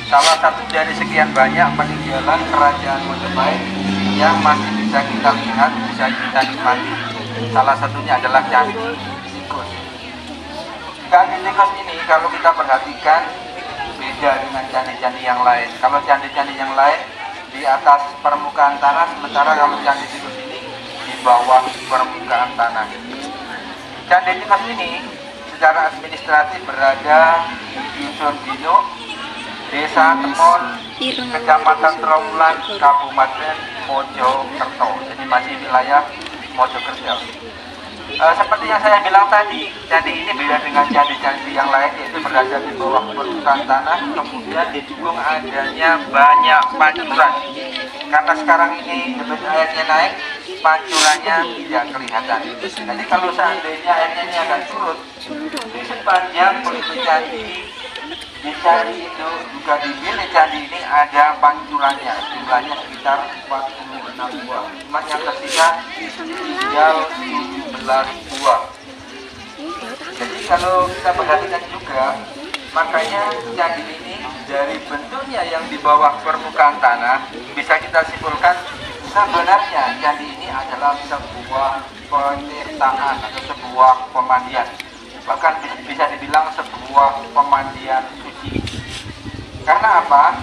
salah satu dari sekian banyak peninggalan kerajaan Majapahit yang masih bisa kita lihat, bisa kita nikmati. Salah satunya adalah Candi Tikus. Candi Tikus ini kalau kita perhatikan beda dengan candi-candi yang lain. Kalau candi-candi yang lain di atas permukaan tanah, sementara kalau Candi Tikus ini di bawah permukaan tanah. Candi Tikus ini secara administratif berada di Dusun Dino, Desa Temon, Kecamatan Trawulan, Kabupaten Mojokerto. Jadi masih wilayah Mojokerto. Seperti yang saya bilang tadi, candi ini beda dengan candi-candi yang lain, yaitu berada di bawah permukaan tanah, kemudian didukung adanya banyak pancuran. Karena sekarang ini debit airnya naik, pancurannya tidak kelihatan. Jadi kalau seandainya airnya ini akan surut, di sepanjang pelipis candi, di candi itu juga di bilik candi ini ada pancurannya, jumlahnya sekitar 46 buah. Cuma yang tersisa tinggal 17 buah. Jadi kalau kita perhatikan juga, makanya candi ini dari bentuknya yang di bawah permukaan tanah bisa kita simpulkan sebenarnya candi ini adalah sebuah penciptaan atau sebuah pemandian, bahkan bisa dibilang sebuah pemandian suci. Karena apa?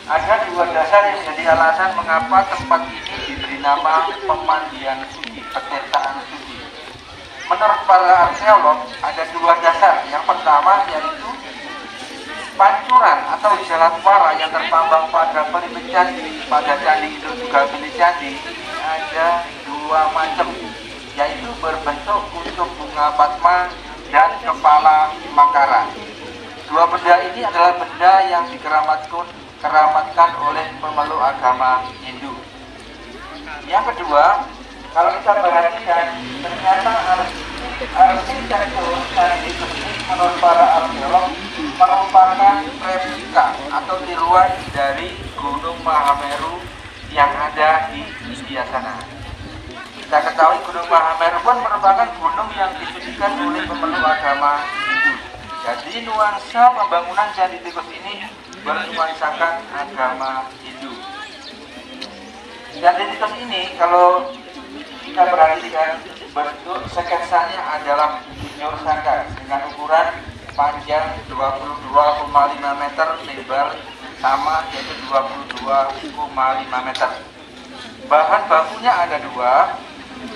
Ada dua dasar yang menjadi alasan mengapa tempat ini diberi nama pemandian suci, penciptaan suci. Menurut para arkeolog ada dua dasar. Yang pertama yaitu pancuran atau jalan suara yang terpambang pada pelipis candi, pada candi itu juga bilik candi, ini ada dua macam, yaitu berbentuk kutub bunga padma dan kepala makara. Dua benda ini adalah benda yang dikeramatkan oleh pemeluk agama Hindu. Yang kedua, kalau kita perhatikan, ternyata arsitektur candi ini menurut para arkeolog merupakan replika atau tiruan dari Gunung Mahameru yang ada di India sana. Kita ketahui Gunung Mahameru pun merupakan gunung yang disucikan oleh pemeluk agama Hindu. Jadi nuansa pembangunan Candi Tikus ini bernuansakan agama Hindu. Candi Tikus ini kalau kita perhatikan bentuk sketsanya adalah bujur sangkar dengan ukuran panjang 22,5 meter, lebar sama yaitu 22,5 meter. Bahan bakunya ada dua.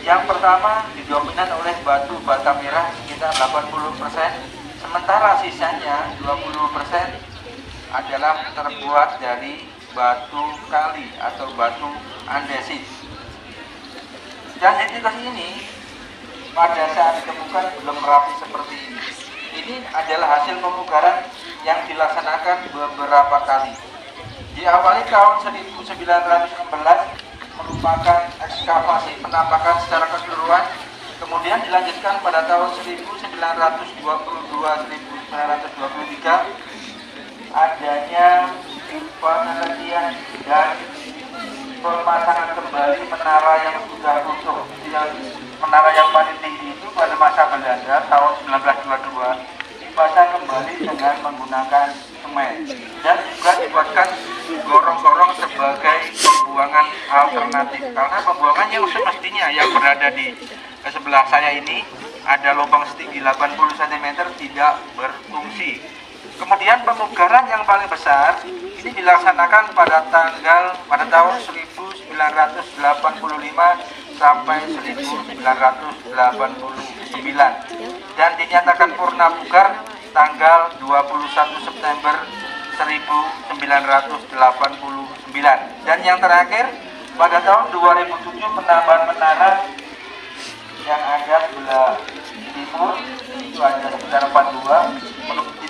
Yang pertama didominan oleh batu bata merah sekitar 80%, sementara sisanya 20% adalah terbuat dari batu kali atau batu andesit. Candi Tikus ini pada saat ditemukan belum rapi seperti ini. Ini adalah hasil pemugaran yang dilaksanakan beberapa kali. Diawali tahun 1916 merupakan ekskavasi penampakan secara keseluruhan, kemudian dilanjutkan pada tahun 1922-1923 adanya penelitian dan pemasangan kembali menara yang sudah runtuh. Menara yang paling tinggi itu pada masa Belanda tahun 1922 dipasang kembali dengan menggunakan semen dan juga dibuatkan gorong-gorong sebagai pembuangan alternatif, karena pembuangan yang semestinya yang berada di sebelah saya ini ada lubang setinggi 80 cm tidak berfungsi. Kemudian pemugaran yang paling besar ini dilaksanakan pada tahun 1985 sampai 1989 dan dinyatakan purna bugar tanggal 21 September 1989. Dan yang terakhir pada tahun 2007 penambahan menara yang ada sebelah timur itu ada sekitar 42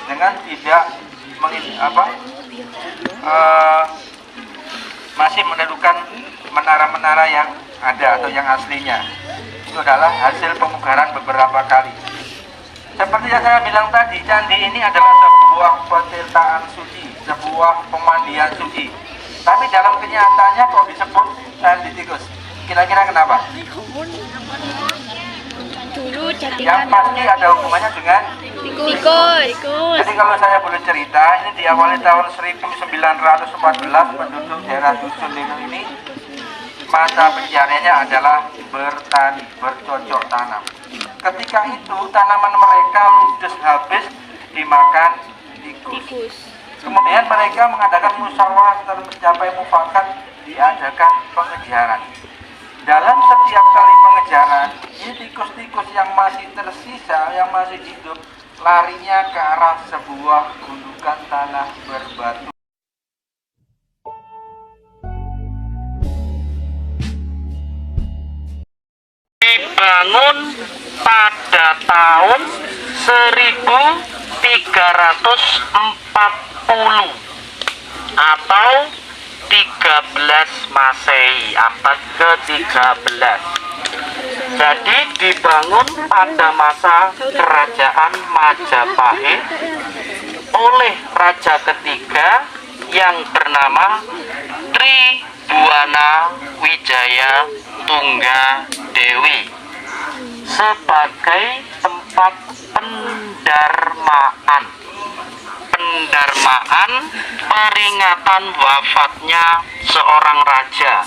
dengan tidak masih mendudukan menara-menara yang ada atau yang aslinya. Itu adalah hasil pemugaran beberapa kali. Seperti yang saya bilang tadi, candi ini adalah sebuah penciptaan suci, sebuah pemandian suci. Tapi dalam kenyataannya kok disebut Candi Tikus? Kira-kira kenapa? Dulu jadi Yang pasti ada hubungannya dengan Jadi kalau saya boleh cerita, ini diawali tahun 1914, penduduk daerah Dusun Linu ini masa pencariannya adalah bertani, bercocok tanam. Ketika itu tanaman mereka ludes habis dimakan tikus. Kemudian mereka mengadakan musyawarah dan mencapai mufakat, diadakan pengejaran. Dalam setiap kali pengejaran, ini tikus-tikus yang masih tersisa, yang masih hidup, larinya ke arah sebuah gundukan tanah berbatu. Dibangun pada tahun 1340 atau 13 Masehi, abad ke-13. Jadi dibangun pada masa kerajaan Majapahit oleh raja ketiga yang bernama Tribhuwana Wijaya Tunggadewi sebagai tempat pendarmaan peringatan wafatnya seorang raja.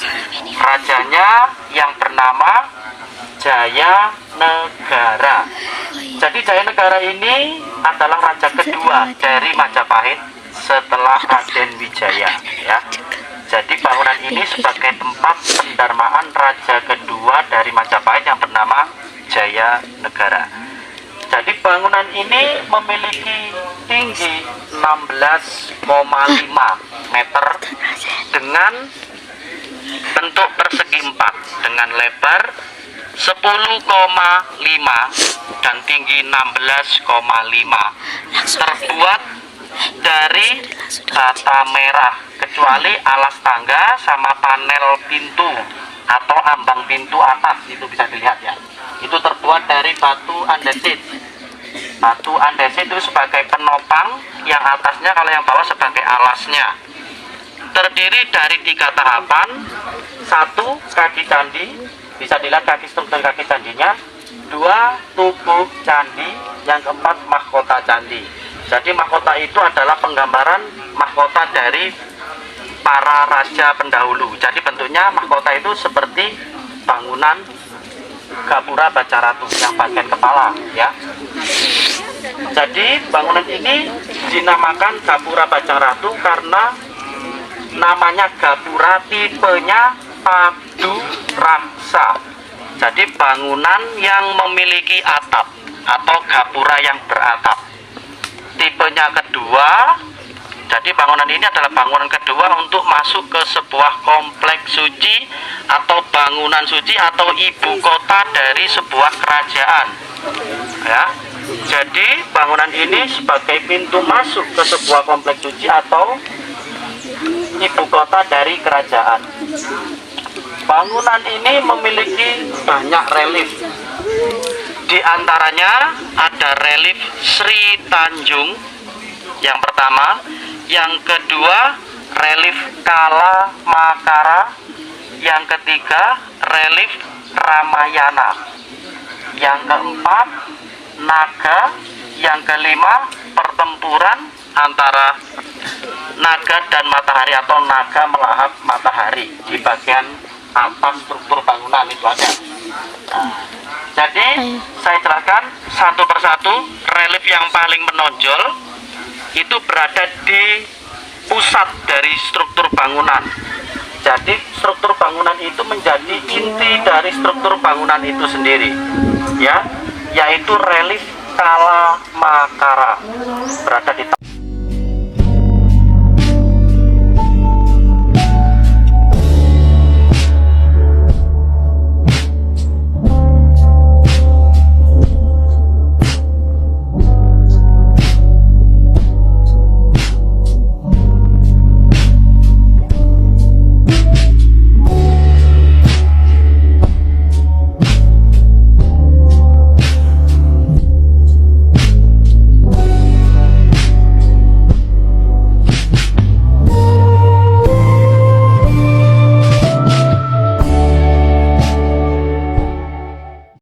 Rajanya yang bernama Jaya Negara. Jadi Jaya Negara ini adalah raja kedua dari Majapahit setelah Raden Wijaya, ya. Jadi bangunan ini sebagai tempat pendarmaan raja kedua dari Majapahit yang bernama Jaya Negara. Jadi bangunan ini memiliki tinggi 16,5 meter dengan bentuk persegi 4 dengan lebar 10,5 dan tinggi 16,5. Terbuat dari bata merah kecuali alas tangga sama panel pintu atau ambang pintu atas, itu bisa dilihat ya. Itu terbuat dari batu andesit. Batu andesit itu sebagai penopang, yang atasnya kalau yang bawah sebagai alasnya. Terdiri dari 3 tahapan. 1, kaki candi, bisa dilihat kaki struktur kaki candinya. 2, tubuh candi. Yang keempat, mahkota candi. Jadi mahkota itu adalah penggambaran mahkota dari para raja pendahulu. Jadi bentuknya mahkota itu seperti bangunan Gapura Bacaratu yang bagian kepala, ya. Jadi bangunan ini dinamakan Gapura Bacaratu karena namanya Gapura, tipenya padu raksa. Jadi bangunan yang memiliki atap atau gapura yang beratap. Tipenya kedua, jadi bangunan ini adalah bangunan kedua untuk masuk ke sebuah kompleks suci atau bangunan suci atau ibu kota dari sebuah kerajaan, ya. Jadi bangunan ini sebagai pintu masuk ke sebuah kompleks suci atau ibu kota dari kerajaan. Bangunan ini memiliki banyak relief. Di antaranya ada relief Sri Tanjung yang pertama, yang kedua relief Kala Makara, yang ketiga relief Ramayana, yang keempat naga, yang kelima pertempuran antara naga dan matahari atau naga melahap matahari. Di bagian atas struktur bangunan itu ada. Jadi saya jelaskan satu persatu. Relief yang paling menonjol itu berada di pusat dari struktur bangunan. Jadi struktur bangunan itu menjadi inti dari struktur bangunan itu sendiri, ya, yaitu relief Kala Makara berada di